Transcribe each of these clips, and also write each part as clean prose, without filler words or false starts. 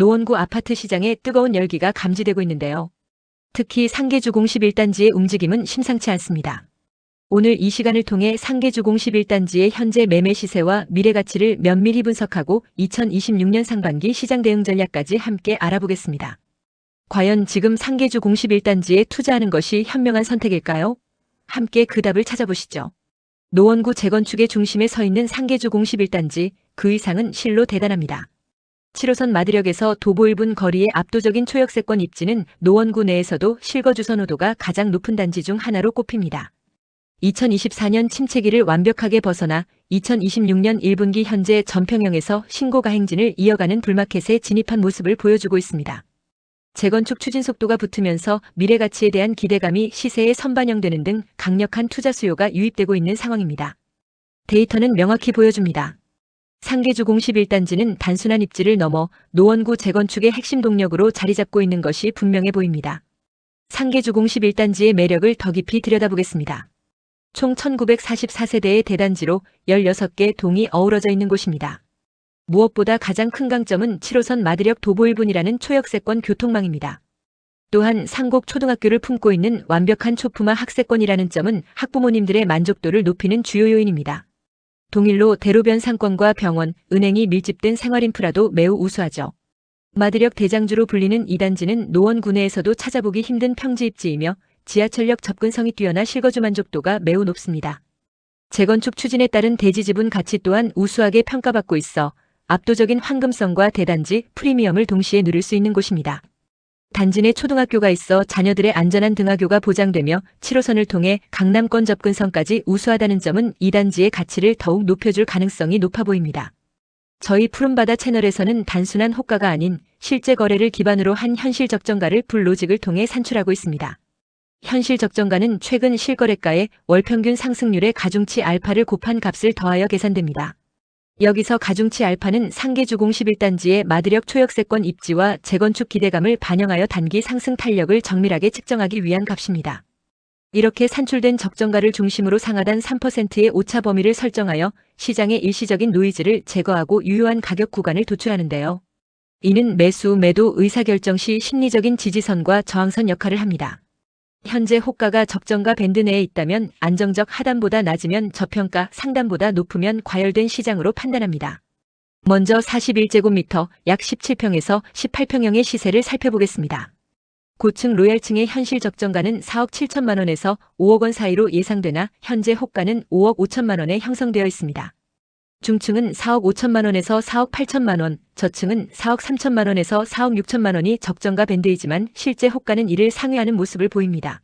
노원구 아파트 시장에 뜨거운 열기가 감지되고 있는데요. 특히 상계주공 11단지의 움직임은 심상치 않습니다. 오늘 이 시간을 통해 상계주공 11단지의 현재 매매 시세와 미래 가치를 면밀히 분석하고 2026년 상반기 시장 대응 전략까지 함께 알아보겠습니다. 과연 지금 상계주공 11단지에 투자하는 것이 현명한 선택일까요? 함께 그 답을 찾아보시죠. 노원구 재건축의 중심에 서 있는 상계주공 11단지, 그 이상은 실로 대단합니다. 7호선 마드역에서 도보 1분 거리의 압도적인 초역세권 입지는 노원구 내에서도 실거주 선호도가 가장 높은 단지 중 하나로 꼽힙니다. 2024년 침체기를 완벽하게 벗어나 2026년 1분기 현재 전평형에서 신고가 행진을 이어가는 불마켓에 진입한 모습을 보여주고 있습니다. 재건축 추진 속도가 붙으면서 미래 가치에 대한 기대감이 시세에 선반영되는 등 강력한 투자 수요가 유입되고 있는 상황입니다. 데이터는 명확히 보여줍니다. 상계주공 11단지는 단순한 입지를 넘어 노원구 재건축의 핵심 동력으로 자리 잡고 있는 것이 분명해 보입니다. 상계주공 11단지의 매력을 더 깊이 들여다보겠습니다. 총 1944세대의 대단지로 16개 동이 어우러져 있는 곳입니다. 무엇보다 가장 큰 강점은 7호선 마드역 도보 1분이라는 초역세권 교통망입니다. 또한 상곡 초등학교를 품고 있는 완벽한 초품화 학세권이라는 점은 학부모님들의 만족도를 높이는 주요 요인입니다. 동일로 대로변 상권과 병원, 은행이 밀집된 생활인프라도 매우 우수하죠. 마드역 대장주로 불리는 이 단지는 노원구 내에서도 찾아보기 힘든 평지 입지이며 지하철역 접근성이 뛰어나 실거주 만족도가 매우 높습니다. 재건축 추진에 따른 대지 지분 가치 또한 우수하게 평가받고 있어 압도적인 황금성과 대단지 프리미엄을 동시에 누릴 수 있는 곳입니다. 단지 내 초등학교가 있어 자녀들의 안전한 등하교가 보장되며 7호선을 통해 강남권 접근성까지 우수하다는 점은 이 단지의 가치를 더욱 높여줄 가능성이 높아 보입니다. 저희 푸른바다 채널에서는 단순한 호가가 아닌 실제 거래를 기반으로 한 현실 적정가를 불로직을 통해 산출하고 있습니다. 현실 적정가는 최근 실거래가의 월평균 상승률의 가중치 알파를 곱한 값을 더하여 계산됩니다. 여기서 가중치 알파는 상계주공 11단지의 마드역 초역세권 입지와 재건축 기대감을 반영하여 단기 상승 탄력을 정밀하게 측정하기 위한 값입니다. 이렇게 산출된 적정가를 중심으로 상하단 3%의 오차 범위를 설정하여 시장의 일시적인 노이즈를 제거하고 유효한 가격 구간을 도출하는데요. 이는 매수, 매도 의사결정 시 심리적인 지지선과 저항선 역할을 합니다. 현재 호가가 적정가 밴드 내에 있다면 안정적 하단보다 낮으면 저평가, 상단보다 높으면 과열된 시장으로 판단합니다. 먼저 41제곱미터, 약 17평에서 18평형의 시세를 살펴보겠습니다. 고층 로얄층의 현실 적정가는 4억 7천만 원에서 5억 원 사이로 예상되나 현재 호가는 5억 5천만 원에 형성되어 있습니다. 중층은 4억 5천만 원에서 4억 8천만 원, 저층은 4억 3천만 원에서 4억 6천만 원이 적정가 밴드이지만 실제 호가는 이를 상회하는 모습을 보입니다.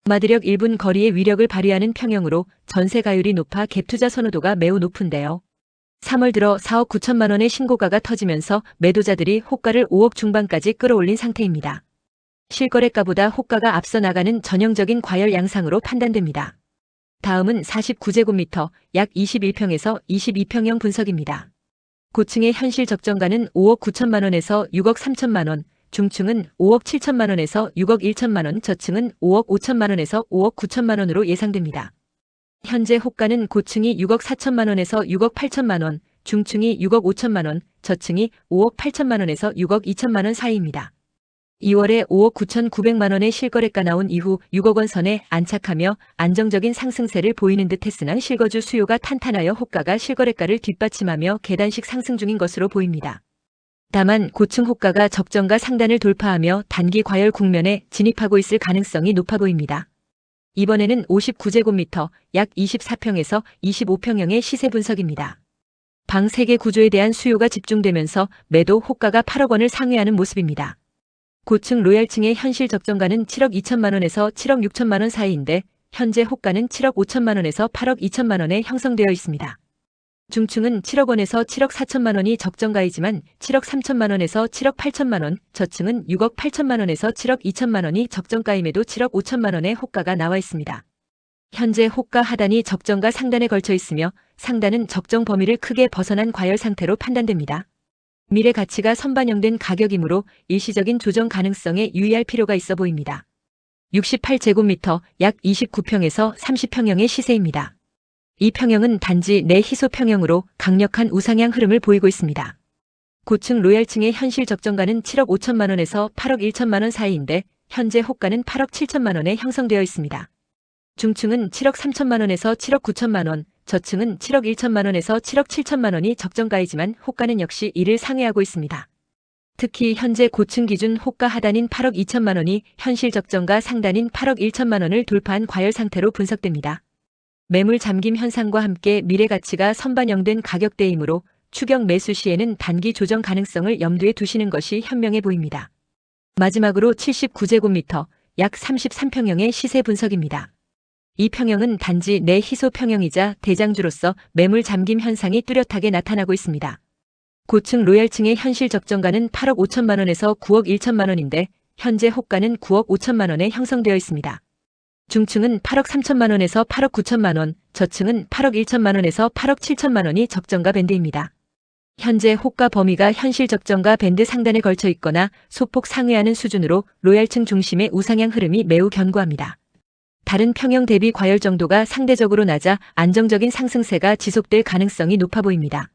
마드역 1분 거리의 위력을 발휘하는 평형으로 전세 가율이 높아 갭투자 선호도가 매우 높은데요. 3월 들어 4억 9천만 원의 신고가가 터지면서 매도자들이 호가를 5억 중반까지 끌어올린 상태입니다. 실거래가보다 호가가 앞서 나가는 전형적인 과열 양상으로 판단됩니다. 다음은 49제곱미터, 약 21평에서 22평형 분석입니다. 고층의 현실 적정가는 5억 9천만 원에서 6억 3천만 원, 중층은 5억 7천만 원에서 6억 1천만 원, 저층은 5억 5천만 원에서 5억 9천만 원으로 예상됩니다. 현재 호가는 고층이 6억 4천만 원에서 6억 8천만 원, 중층이 6억 5천만 원, 저층이 5억 8천만 원에서 6억 2천만 원 사이입니다. 2월에 5억 9,900만 원의 실거래가 나온 이후 6억 원 선에 안착하며 안정적인 상승세를 보이는 듯 했으나 실거주 수요가 탄탄하여 호가가 실거래가를 뒷받침하며 계단식 상승 중인 것으로 보입니다. 다만 고층 호가가 적정가 상단을 돌파하며 단기 과열 국면에 진입하고 있을 가능성이 높아 보입니다. 이번에는 59제곱미터, 약 24평에서 25평형의 시세 분석입니다. 방 3개 구조에 대한 수요가 집중되면서 매도 호가가 8억 원을 상회하는 모습입니다. 고층 로얄층의 현실 적정가는 7억 2천만 원에서 7억 6천만 원 사이인데 현재 호가는 7억 5천만 원에서 8억 2천만 원에 형성되어 있습니다. 중층은 7억 원에서 7억 4천만 원이 적정가이지만 7억 3천만 원에서 7억 8천만 원, 저층은 6억 8천만 원에서 7억 2천만 원이 적정가임에도 7억 5천만 원의 호가가 나와 있습니다. 현재 호가 하단이 적정가 상단에 걸쳐 있으며 상단은 적정 범위를 크게 벗어난 과열 상태로 판단됩니다. 미래 가치가 선반영된 가격이므로 일시적인 조정 가능성에 유의할 필요가 있어 보입니다. 68제곱미터, 약 29평에서 30평형의 시세입니다. 이 평형은 단지 내 희소 평형으로 강력한 우상향 흐름을 보이고 있습니다. 고층 로얄층의 현실 적정가는 7억 5천만 원에서 8억 1천만 원 사이인데 현재 호가는 8억 7천만 원에 형성되어 있습니다. 중층은 7억 3천만 원에서 7억 9천만 원, 저층은 7억 1천만 원에서 7억 7천만 원이 적정가이지만 호가는 역시 이를 상회하고 있습니다. 특히 현재 고층 기준 호가 하단인 8억 2천만 원이 현실 적정가 상단인 8억 1천만 원을 돌파한 과열 상태로 분석됩니다. 매물 잠김 현상과 함께 미래 가치가 선반영된 가격대이므로 추격 매수 시에는 단기 조정 가능성을 염두에 두시는 것이 현명해 보입니다. 마지막으로 79제곱미터, 약 33평형의 시세 분석입니다. 이 평형은 단지 내 희소 평형이자 대장주로서 매물 잠김 현상이 뚜렷하게 나타나고 있습니다. 고층 로얄층의 현실 적정가는 8억 5천만 원에서 9억 1천만 원인데 현재 호가는 9억 5천만 원에 형성되어 있습니다. 중층은 8억 3천만 원에서 8억 9천만 원, 저층은 8억 1천만 원에서 8억 7천만 원이 적정가 밴드입니다. 현재 호가 범위가 현실 적정가 밴드 상단에 걸쳐 있거나 소폭 상회하는 수준으로 로얄층 중심의 우상향 흐름이 매우 견고합니다. 다른 평형 대비 과열 정도가 상대적으로 낮아 안정적인 상승세가 지속될 가능성이 높아 보입니다.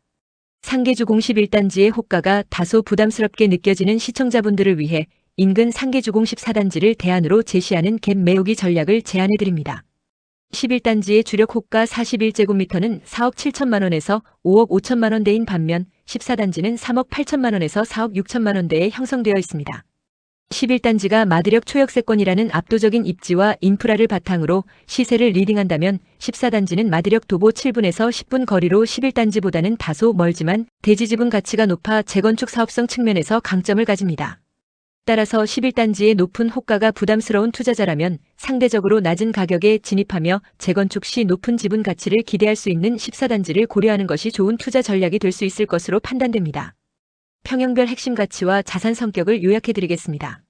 상계주공 11단지의 호가가 다소 부담스럽게 느껴지는 시청자분들을 위해 인근 상계주공 14단지를 대안으로 제시하는 갭 매우기 전략을 제안해드립니다. 11단지의 주력 호가 41제곱미터는 4억 7천만 원에서 5억 5천만 원대인 반면 14단지는 3억 8천만 원에서 4억 6천만 원대에 형성되어 있습니다. 11단지가 마드력 초역세권이라는 압도적인 입지와 인프라를 바탕으로 시세를 리딩한다면 14단지는 마드력 도보 7분에서 10분 거리로 11단지보다는 다소 멀지만 대지지분 가치가 높아 재건축 사업성 측면에서 강점을 가집니다. 따라서 11단지의 높은 호가가 부담스러운 투자자라면 상대적으로 낮은 가격에 진입하며 재건축 시 높은 지분 가치를 기대할 수 있는 14단지를 고려하는 것이 좋은 투자 전략이 될 수 있을 것으로 판단됩니다. 평형별 핵심 가치와 자산 성격을 요약해드리겠습니다.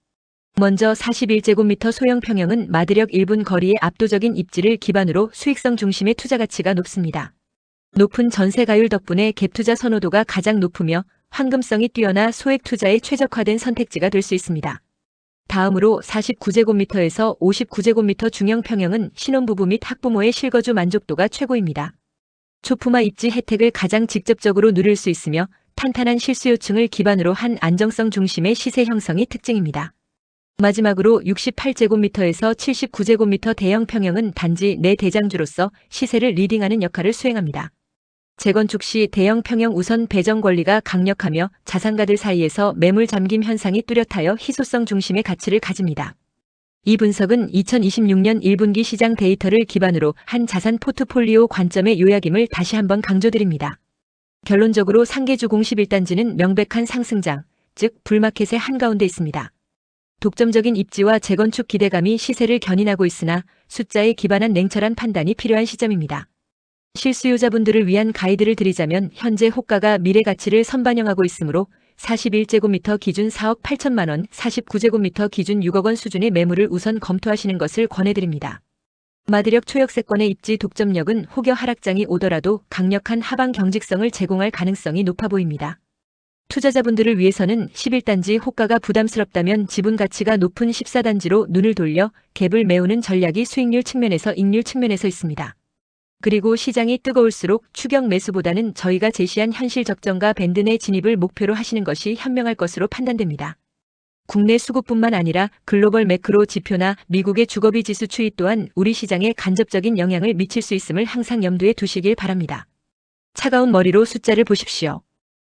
먼저 41제곱미터 소형 평형은 마드력 1분 거리의 압도적인 입지를 기반으로 수익성 중심의 투자 가치가 높습니다. 높은 전세 가율 덕분에 갭투자 선호도가 가장 높으며 황금성이 뛰어나 소액 투자에 최적화된 선택지가 될 수 있습니다. 다음으로 49제곱미터에서 59제곱미터 중형 평형은 신혼부부 및 학부모의 실거주 만족도가 최고입니다. 초품화 입지 혜택을 가장 직접적으로 누릴 수 있으며 탄탄한 실수요층을 기반으로 한 안정성 중심의 시세 형성이 특징입니다. 마지막으로 68제곱미터에서 79제곱미터 대형 평형은 단지 내 대장주로서 시세를 리딩하는 역할을 수행합니다. 재건축 시 대형 평형 우선 배정 권리가 강력하며 자산가들 사이에서 매물 잠김 현상이 뚜렷하여 희소성 중심의 가치를 가집니다. 이 분석은 2026년 1분기 시장 데이터를 기반으로 한 자산 포트폴리오 관점의 요약임을 다시 한번 강조드립니다. 결론적으로 상계주공 11단지는 명백한 상승장, 즉 불마켓의 한가운데 있습니다. 독점적인 입지와 재건축 기대감이 시세를 견인하고 있으나 숫자에 기반한 냉철한 판단이 필요한 시점입니다. 실수요자분들을 위한 가이드를 드리자면 현재 호가가 미래 가치를 선반영하고 있으므로 41제곱미터 기준 4억 8천만 원, 49제곱미터 기준 6억 원 수준의 매물을 우선 검토하시는 것을 권해드립니다. 마드력 초역세권의 입지 독점력은 혹여 하락장이 오더라도 강력한 하방 경직성을 제공할 가능성이 높아 보입니다. 투자자분들을 위해서는 11단지 호가가 부담스럽다면 지분 가치가 높은 14단지로 눈을 돌려 갭을 메우는 전략이 수익률 측면에서 이익률 측면에서 있습니다. 그리고 시장이 뜨거울수록 추격 매수보다는 저희가 제시한 현실 적정가 밴드 내 진입을 목표로 하시는 것이 현명할 것으로 판단됩니다. 국내 수급뿐만 아니라 글로벌 매크로 지표나 미국의 주거비 지수 추이 또한 우리 시장에 간접적인 영향을 미칠 수 있음을 항상 염두에 두시길 바랍니다. 차가운 머리로 숫자를 보십시오.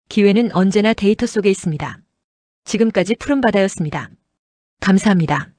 기회는 언제나 데이터 속에 있습니다. 지금까지 푸른바다였습니다. 감사합니다.